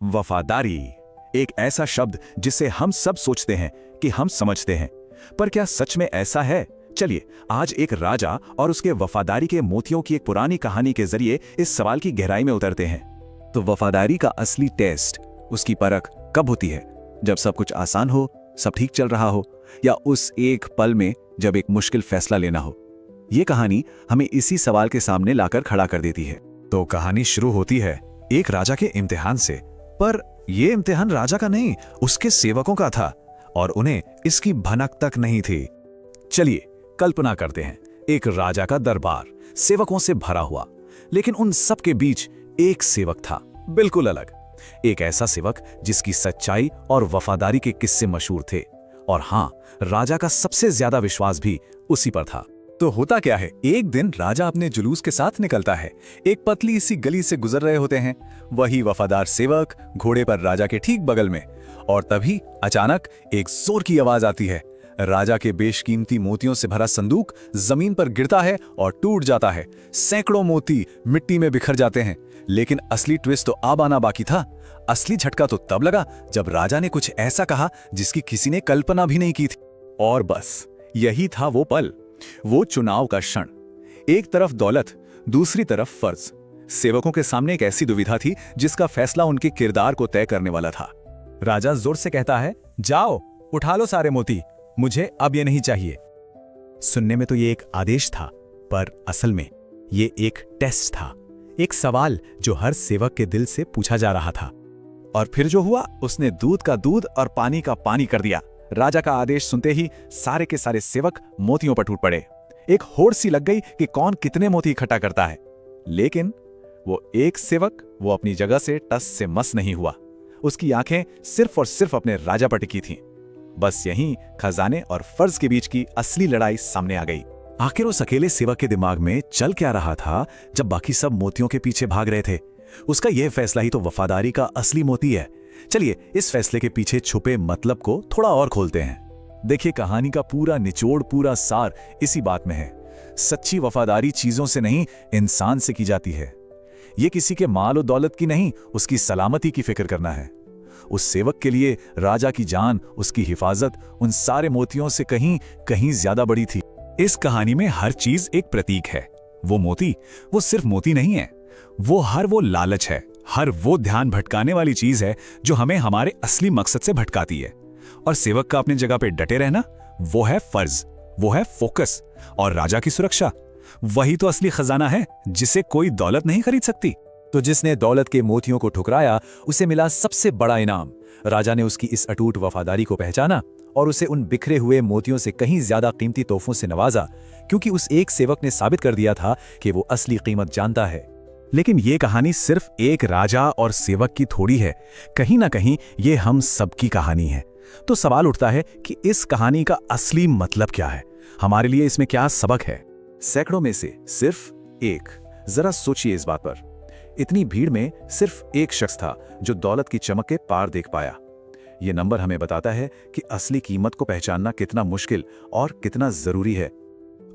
वफादारी, एक ऐसा शब्द जिसे हम सब सोचते हैं कि हम समझते हैं, पर क्या सच में ऐसा है? चलिए आज एक राजा और उसके वफादारी के मोतियों की एक पुरानी कहानी के जरिए इस सवाल की गहराई में उतरते हैं। तो वफादारी का असली टेस्ट, उसकी परख कब होती है? जब सब कुछ आसान हो, सब ठीक चल रहा हो, या उस एक पल में जब एक मुश्किल फैसला लेना हो? ये कहानी हमें इसी सवाल के सामने लाकर खड़ा कर देती है। तो कहानी शुरू होती है एक राजा के इम्तिहान से, पर यह इम्तिहान राजा का नहीं, उसके सेवकों का था, और उन्हें इसकी भनक तक नहीं थी। चलिए कल्पना करते हैं, एक राजा का दरबार सेवकों से भरा हुआ, लेकिन उन सब के बीच एक सेवक था, बिल्कुल अलग। एक ऐसा सेवक जिसकी सच्चाई और वफादारी के किस्से मशहूर थे, और हां, राजा का सबसे ज्यादा विश्वास भी उसी पर था। तो होता क्या है, एक दिन राजा अपने जुलूस के साथ निकलता है। एक पतली सी गली से गुजर रहे होते हैं, वही वफादार सेवक घोड़े पर राजा के ठीक बगल में। और तभी अचानक एक जोर की आवाज आती है। राजा के बेशकीमती मोतियों से भरा संदूक जमीन पर गिरता है और टूट जाता है। सैकड़ों मोती मिट्टी में बिखर जाते हैं। लेकिन असली ट्विस्ट तो अब आना बाकी था। असली झटका तो तब लगा जब राजा ने कुछ ऐसा कहा जिसकी किसी ने कल्पना भी नहीं की थी। और बस यही था वो पल, वो चुनाव का क्षण। एक तरफ दौलत, दूसरी तरफ फर्ज। सेवकों के सामने एक ऐसी दुविधा थी जिसका फैसला उनके किरदार को तय करने वाला था। राजा जोर से कहता है, जाओ उठा लो सारे मोती, मुझे अब ये नहीं चाहिए। सुनने में तो ये एक आदेश था, पर असल में ये एक टेस्ट था, एक सवाल जो हर सेवक के दिल से पूछा जा रहा था। और फिर जो हुआ, उसने दूध का दूध और पानी का पानी कर दिया। राजा का आदेश सुनते ही सारे के सारे सेवक मोतियों पर टूट पड़े। एक होड़ सी लग गई कि कौन कितने मोती इकट्ठा करता है। लेकिन वो एक सेवक, वो अपनी जगह से टस से मस नहीं हुआ। उसकी आंखें सिर्फ और सिर्फ अपने राजा पर टिकी थीं। बस यहीं खजाने और फर्ज के बीच की असली लड़ाई सामने आ गई। आखिर उस अकेले सेवक के दिमाग में चल क्या रहा था जब बाकी सब मोतियों के पीछे भाग रहे थे? उसका यह फैसला ही तो वफादारी का असली मोती है। चलिए इस फैसले के पीछे छुपे मतलब को थोड़ा और खोलते हैं। देखिए, कहानी का पूरा निचोड़, पूरा सार इसी बात में है। सच्ची वफादारी चीजों से नहीं, इंसान से की जाती है। ये किसी के माल और दौलत की नहीं, उसकी सलामती की फिक्र करना है। उस सेवक के लिए राजा की जान, उसकी हिफाजत उन सारे मोतियों से कहीं कहीं ज्यादा बड़ी थी। इस कहानी में हर चीज एक प्रतीक है। वो मोती, वो सिर्फ मोती नहीं है, वो लालच है, हर वो ध्यान भटकाने वाली चीज है जो हमें हमारे असली मकसद से भटकाती है। और सेवक का अपनी जगह पे डटे रहना, वो है फर्ज, वो है फोकस। और राजा की सुरक्षा, वही तो असली खजाना है जिसे कोई दौलत नहीं खरीद सकती। तो जिसने दौलत के मोतियों को ठुकराया, उसे मिला सबसे बड़ा इनाम। राजा ने उसकी इस अटूट वफादारी को पहचाना और उसे उन बिखरे हुए मोतियों से कहीं ज्यादा कीमती तोहफों से नवाजा, क्योंकि उस एक सेवक ने साबित कर दिया था कि वो असली कीमत जानता है। लेकिन ये कहानी सिर्फ एक राजा और सेवक की थोड़ी है, कहीं ना कहीं ये हम सबकी कहानी है। तो सवाल उठता है कि इस कहानी का असली मतलब क्या है, हमारे लिए इसमें क्या सबक है? सैकड़ों में से सिर्फ एक। जरा सोचिए इस बात पर। इतनी भीड़ में सिर्फ एक शख्स था जो दौलत की चमक के पार देख पाया। यह नंबर हमें बताता है कि असली कीमत को पहचानना कितना मुश्किल और कितना जरूरी है।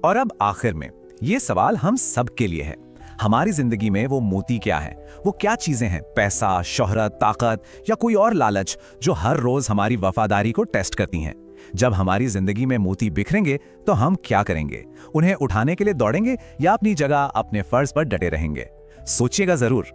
और अब आखिर में यह सवाल हम सब के लिए है। हमारी जिंदगी में वो मोती क्या है? वो क्या चीजें हैं, पैसा, शोहरत, ताकत या कोई और लालच, जो हर रोज हमारी वफादारी को टेस्ट करती हैं? जब हमारी जिंदगी में मोती बिखरेंगे तो हम क्या करेंगे? उन्हें उठाने के लिए दौड़ेंगे या अपनी जगह, अपने फर्ज पर डटे रहेंगे? सोचिएगा जरूर।